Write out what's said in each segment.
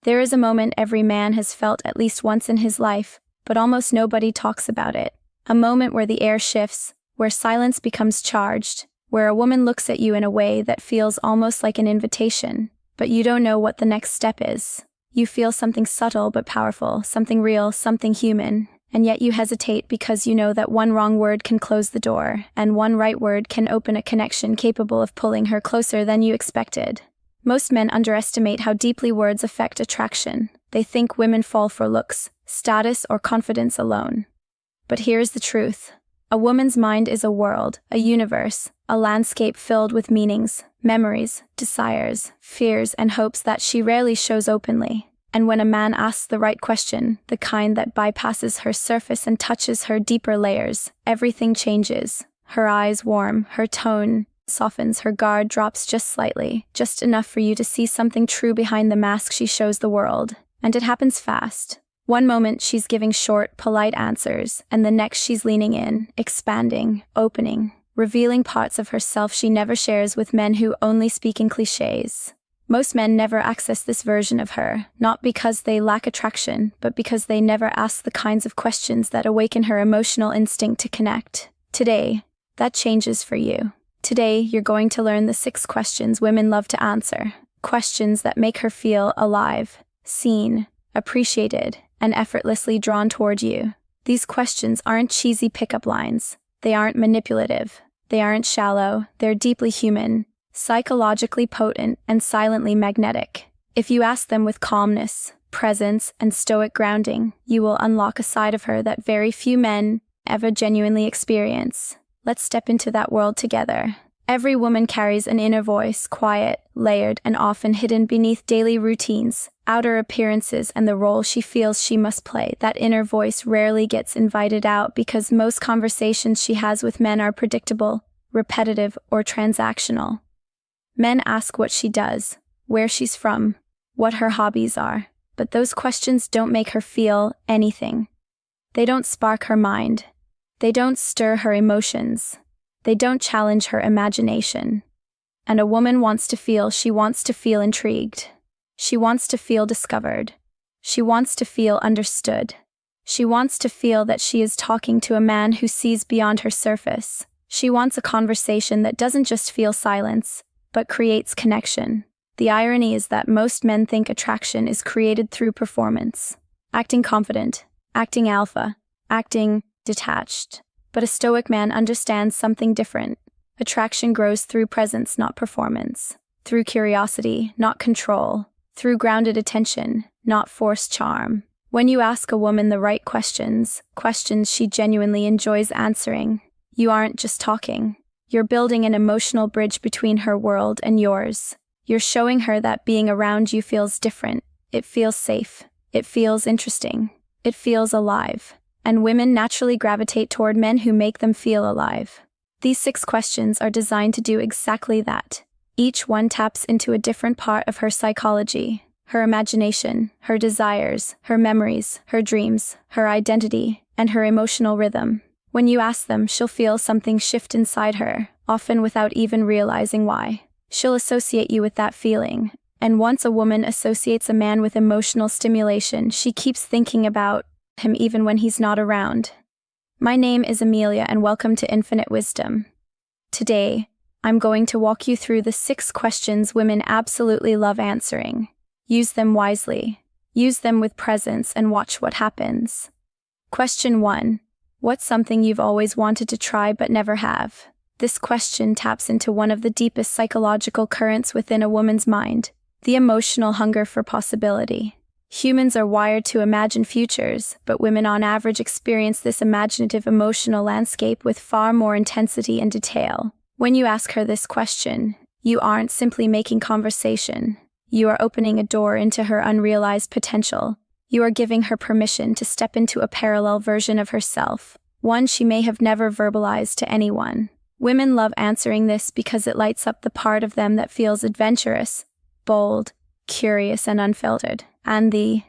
There is a moment every man has felt at least once in his life, but almost nobody talks about it. A moment where the air shifts, where silence becomes charged, where a woman looks at you in a way that feels almost like an invitation, but you don't know what the next step is. You feel something subtle but powerful, something real, something human, and yet you hesitate because you know that one wrong word can close the door, and one right word can open a connection capable of pulling her closer than you expected. Most men underestimate how deeply words affect attraction. They think women fall for looks, status, or confidence alone. But here's the truth. A woman's mind is a world, a universe, a landscape filled with meanings, memories, desires, fears, and hopes that she rarely shows openly. And when a man asks the right question, the kind that bypasses her surface and touches her deeper layers, everything changes. Her eyes warm, her tone softens, her guard drops just slightly, just enough for you to see something true behind the mask she shows the world. And it happens fast. One moment she's giving short, polite answers, and the next she's leaning in, expanding, opening, revealing parts of herself she never shares with men who only speak in cliches. Most men never access this version of her, not because they lack attraction, but because they never ask the kinds of questions that awaken her emotional instinct to connect. Today, that changes for you. Today, you're going to learn the 6 questions women love to answer. Questions that make her feel alive, seen, appreciated, and effortlessly drawn toward you. These questions aren't cheesy pickup lines. They aren't manipulative. They aren't shallow. They're deeply human, psychologically potent, and silently magnetic. If you ask them with calmness, presence, and stoic grounding, you will unlock a side of her that very few men ever genuinely experience. Let's step into that world together. Every woman carries an inner voice, quiet, layered, and often hidden beneath daily routines, outer appearances, and the role she feels she must play. That inner voice rarely gets invited out because most conversations she has with men are predictable, repetitive, or transactional. Men ask what she does, where she's from, what her hobbies are, but those questions don't make her feel anything. They don't spark her mind. They don't stir her emotions. They don't challenge her imagination. And a woman wants to feel intrigued. She wants to feel discovered. She wants to feel understood. She wants to feel that she is talking to a man who sees beyond her surface. She wants a conversation that doesn't just feel silence, but creates connection. The irony is that most men think attraction is created through performance. Acting confident, acting alpha, acting detached. But a stoic man understands something different. Attraction grows through presence, not performance. Through curiosity, not control. Through grounded attention, not forced charm. When you ask a woman the right questions she genuinely enjoys answering, you aren't just talking. You're building an emotional bridge between her world and yours. You're showing her that being around you feels different. It feels safe. It feels interesting. It feels alive. And women naturally gravitate toward men who make them feel alive. These 6 questions are designed to do exactly that. Each one taps into a different part of her psychology, her imagination, her desires, her memories, her dreams, her identity, and her emotional rhythm. When you ask them, she'll feel something shift inside her, often without even realizing why. She'll associate you with that feeling. And once a woman associates a man with emotional stimulation, she keeps thinking about him even when he's not around. My name is Amelia and welcome to Infinite Wisdom. Today, I'm going to walk you through the 6 questions women absolutely love answering. Use them wisely. Use them with presence and watch what happens. Question 1. What's something you've always wanted to try but never have? This question taps into one of the deepest psychological currents within a woman's mind, the emotional hunger for possibility. Humans are wired to imagine futures, but women on average experience this imaginative emotional landscape with far more intensity and detail. When you ask her this question, you aren't simply making conversation. You are opening a door into her unrealized potential. You are giving her permission to step into a parallel version of herself, one she may have never verbalized to anyone. Women love answering this because it lights up the part of them that feels adventurous, bold, curious, and unfiltered. And the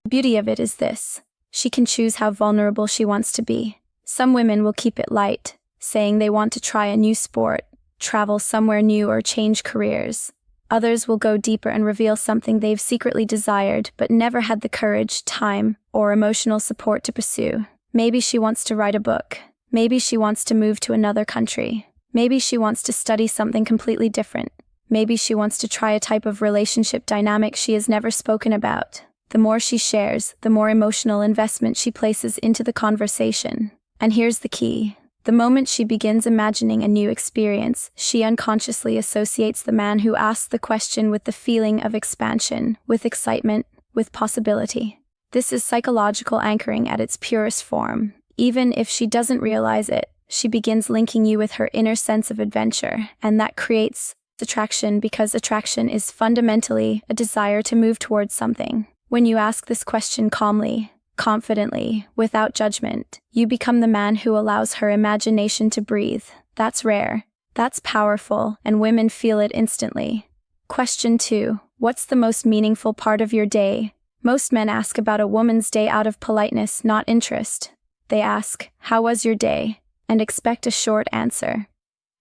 beauty of it is this: she can choose how vulnerable she wants to be. Some women will keep it light, saying they want to try a new sport, travel somewhere new, or change careers. Others will go deeper and reveal something they've secretly desired but never had the courage, time, or emotional support to pursue. Maybe she wants to write a book. Maybe she wants to move to another country. Maybe she wants to study something completely different. Maybe she wants to try a type of relationship dynamic she has never spoken about. The more she shares, the more emotional investment she places into the conversation. And here's the key. The moment she begins imagining a new experience, she unconsciously associates the man who asked the question with the feeling of expansion, with excitement, with possibility. This is psychological anchoring at its purest form. Even if she doesn't realize it, she begins linking you with her inner sense of adventure, and that creates attraction because attraction is fundamentally a desire to move towards something. When you ask this question calmly, confidently, without judgment, you become the man who allows her imagination to breathe. That's rare. That's powerful, and women feel it instantly. Question 2. What's the most meaningful part of your day? Most men ask about a woman's day out of politeness, not interest. They ask, "How was your day?" and expect a short answer.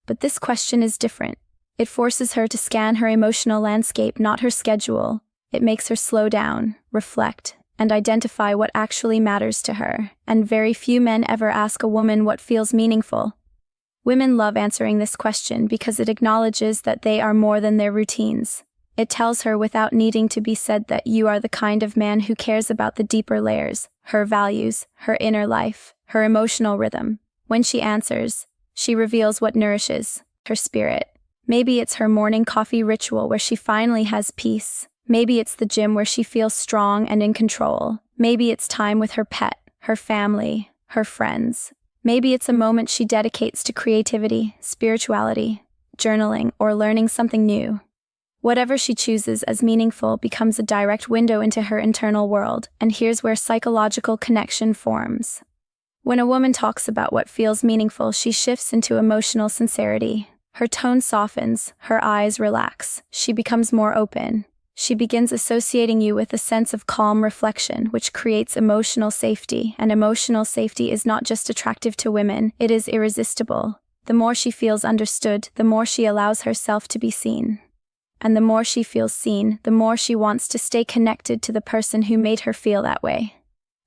But this question is different. It forces her to scan her emotional landscape, not her schedule. It makes her slow down, reflect, and identify what actually matters to her. And very few men ever ask a woman what feels meaningful. Women love answering this question because it acknowledges that they are more than their routines. It tells her without needing to be said that you are the kind of man who cares about the deeper layers, her values, her inner life, her emotional rhythm. When she answers, she reveals what nourishes her spirit. Maybe it's her morning coffee ritual where she finally has peace. Maybe it's the gym where she feels strong and in control. Maybe it's time with her pet, her family, her friends. Maybe it's a moment she dedicates to creativity, spirituality, journaling, or learning something new. Whatever she chooses as meaningful becomes a direct window into her internal world, and here's where psychological connection forms. When a woman talks about what feels meaningful, she shifts into emotional sincerity. Her tone softens, her eyes relax, she becomes more open. She begins associating you with a sense of calm reflection, which creates emotional safety, and emotional safety is not just attractive to women, it is irresistible. The more she feels understood, the more she allows herself to be seen. And the more she feels seen, the more she wants to stay connected to the person who made her feel that way.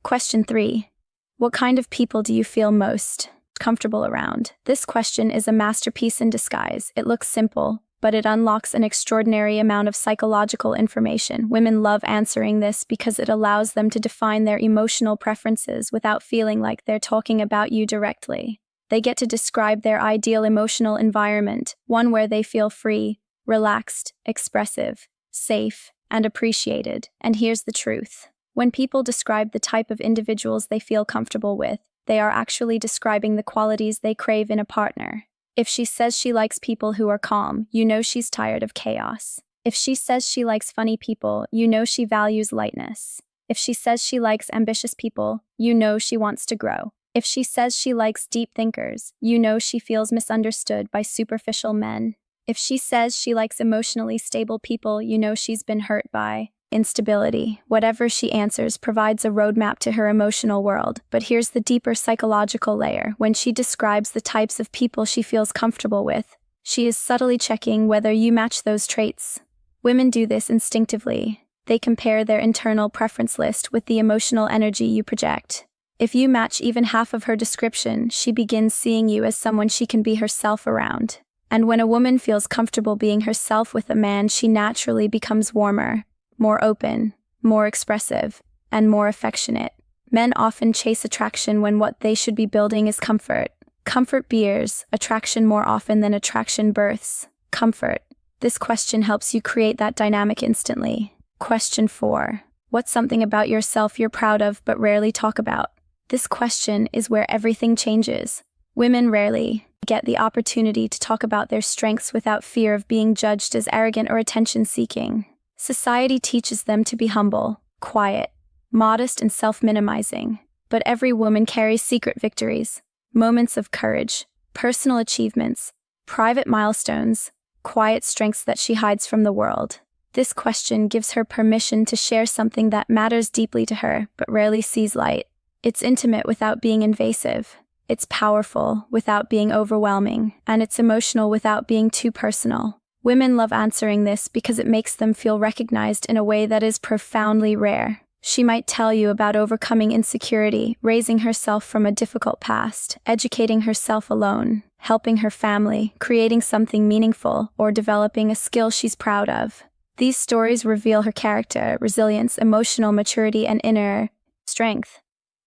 Question 3. What kind of people do you feel most comfortable around? This question is a masterpiece in disguise. It looks simple, but it unlocks an extraordinary amount of psychological information. Women love answering this because it allows them to define their emotional preferences without feeling like they're talking about you directly. They get to describe their ideal emotional environment, one where they feel free, relaxed, expressive, safe, and appreciated. And here's the truth. When people describe the type of individuals they feel comfortable with, they are actually describing the qualities they crave in a partner. If she says she likes people who are calm, you know she's tired of chaos. If she says she likes funny people, you know she values lightness. If she says she likes ambitious people, you know she wants to grow. If she says she likes deep thinkers, you know she feels misunderstood by superficial men. If she says she likes emotionally stable people, you know she's been hurt by instability. Whatever she answers provides a roadmap to her emotional world. But here's the deeper psychological layer. When she describes the types of people she feels comfortable with, she is subtly checking whether you match those traits. Women do this instinctively. They compare their internal preference list with the emotional energy you project. If you match even half of her description, she begins seeing you as someone she can be herself around. And when a woman feels comfortable being herself with a man, she naturally becomes warmer, more open, more expressive, and more affectionate. Men often chase attraction when what they should be building is comfort. Comfort bears attraction more often than attraction births comfort. This question helps you create that dynamic instantly. Question 4. What's something about yourself you're proud of but rarely talk about? This question is where everything changes. Women rarely get the opportunity to talk about their strengths without fear of being judged as arrogant or attention-seeking. Society teaches them to be humble, quiet, modest, and self-minimizing. But every woman carries secret victories, moments of courage, personal achievements, private milestones, quiet strengths that she hides from the world. This question gives her permission to share something that matters deeply to her, but rarely sees light. It's intimate without being invasive. It's powerful without being overwhelming, and it's emotional without being too personal. Women love answering this because it makes them feel recognized in a way that is profoundly rare. She might tell you about overcoming insecurity, raising herself from a difficult past, educating herself alone, helping her family, creating something meaningful, or developing a skill she's proud of. These stories reveal her character, resilience, emotional maturity, and inner strength.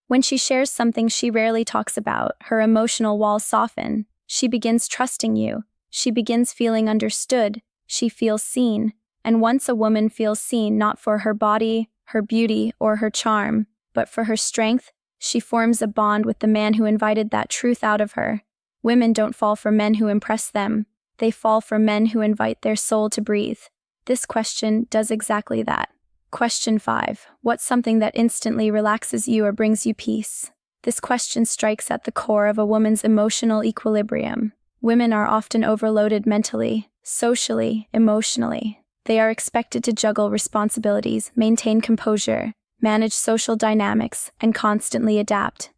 When she shares something she rarely talks about, her emotional walls soften. She begins trusting you. She begins feeling understood. She feels seen. And once a woman feels seen not for her body, her beauty, or her charm, but for her strength, she forms a bond with the man who invited that truth out of her. Women don't fall for men who impress them. They fall for men who invite their soul to breathe. This question does exactly that. Question 5. What's something that instantly relaxes you or brings you peace? This question strikes at the core of a woman's emotional equilibrium. Women are often overloaded mentally, socially, emotionally. They are expected to juggle responsibilities, maintain composure, manage social dynamics, and constantly adapt.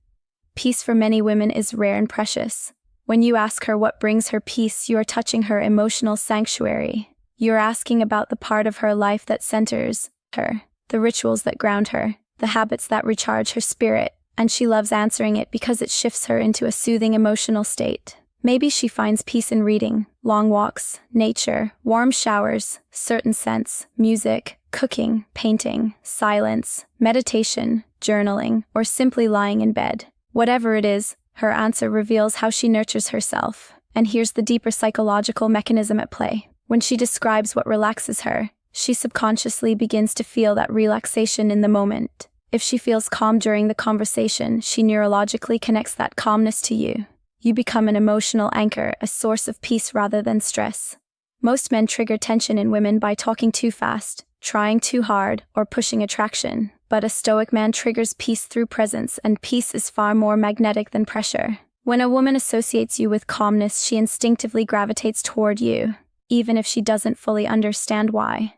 Peace for many women is rare and precious. When you ask her what brings her peace, you are touching her emotional sanctuary. You're asking about the part of her life that centers her, the rituals that ground her, the habits that recharge her spirit, and she loves answering it because it shifts her into a soothing emotional state. Maybe she finds peace in reading, long walks, nature, warm showers, certain scents, music, cooking, painting, silence, meditation, journaling, or simply lying in bed. Whatever it is, her answer reveals how she nurtures herself. And here's the deeper psychological mechanism at play. When she describes what relaxes her, she subconsciously begins to feel that relaxation in the moment. If she feels calm during the conversation, she neurologically connects that calmness to you. You become an emotional anchor, a source of peace rather than stress. Most men trigger tension in women by talking too fast, trying too hard, or pushing attraction. But a stoic man triggers peace through presence, and peace is far more magnetic than pressure. When a woman associates you with calmness, she instinctively gravitates toward you, even if she doesn't fully understand why.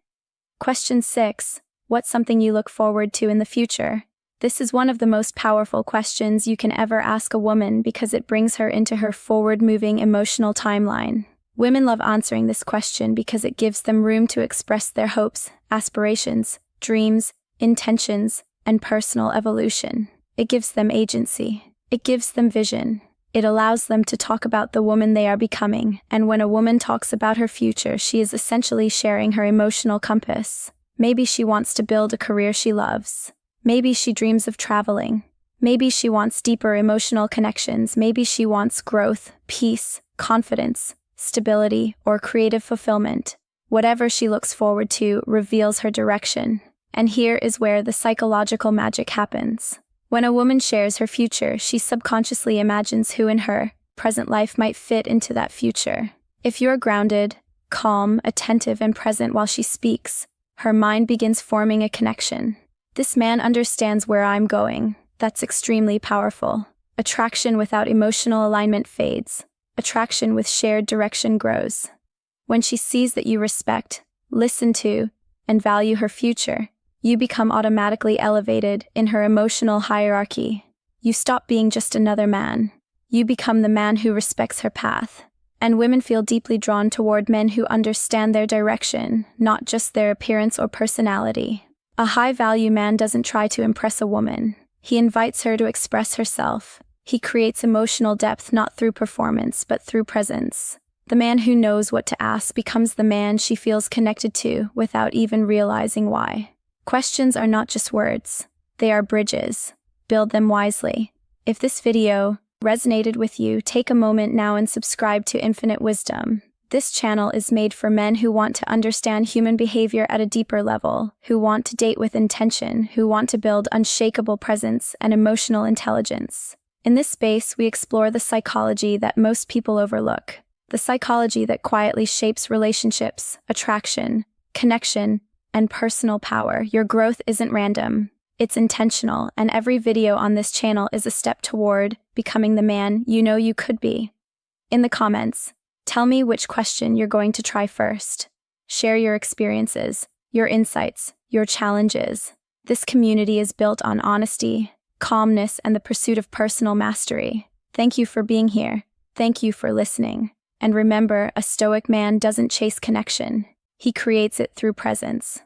Question 6. What's something you look forward to in the future? This is one of the most powerful questions you can ever ask a woman because it brings her into her forward-moving emotional timeline. Women love answering this question because it gives them room to express their hopes, aspirations, dreams, intentions, and personal evolution. It gives them agency. It gives them vision. It allows them to talk about the woman they are becoming, and when a woman talks about her future, she is essentially sharing her emotional compass. Maybe she wants to build a career she loves. Maybe she dreams of traveling. Maybe she wants deeper emotional connections. Maybe she wants growth, peace, confidence, stability, or creative fulfillment. Whatever she looks forward to reveals her direction. And here is where the psychological magic happens. When a woman shares her future, she subconsciously imagines who in her present life might fit into that future. If you're grounded, calm, attentive, and present while she speaks, her mind begins forming a connection. This man understands where I'm going. That's extremely powerful. Attraction without emotional alignment fades. Attraction with shared direction grows. When she sees that you respect, listen to, and value her future, you become automatically elevated in her emotional hierarchy. You stop being just another man. You become the man who respects her path. And women feel deeply drawn toward men who understand their direction, not just their appearance or personality. A high-value man doesn't try to impress a woman. He invites her to express herself. He creates emotional depth not through performance, but through presence. The man who knows what to ask becomes the man she feels connected to without even realizing why. Questions are not just words. They are bridges. Build them wisely. If this video resonated with you, take a moment now and subscribe to Infinite Wisdom. This channel is made for men who want to understand human behavior at a deeper level, who want to date with intention, who want to build unshakable presence and emotional intelligence. In this space, we explore the psychology that most people overlook, the psychology that quietly shapes relationships, attraction, connection, and personal power. Your growth isn't random. It's intentional, and every video on this channel is a step toward becoming the man you know you could be. In the comments, tell me which question you're going to try first. Share your experiences, your insights, your challenges. This community is built on honesty, calmness, and the pursuit of personal mastery. Thank you for being here. Thank you for listening. And remember, a stoic man doesn't chase connection. He creates it through presence.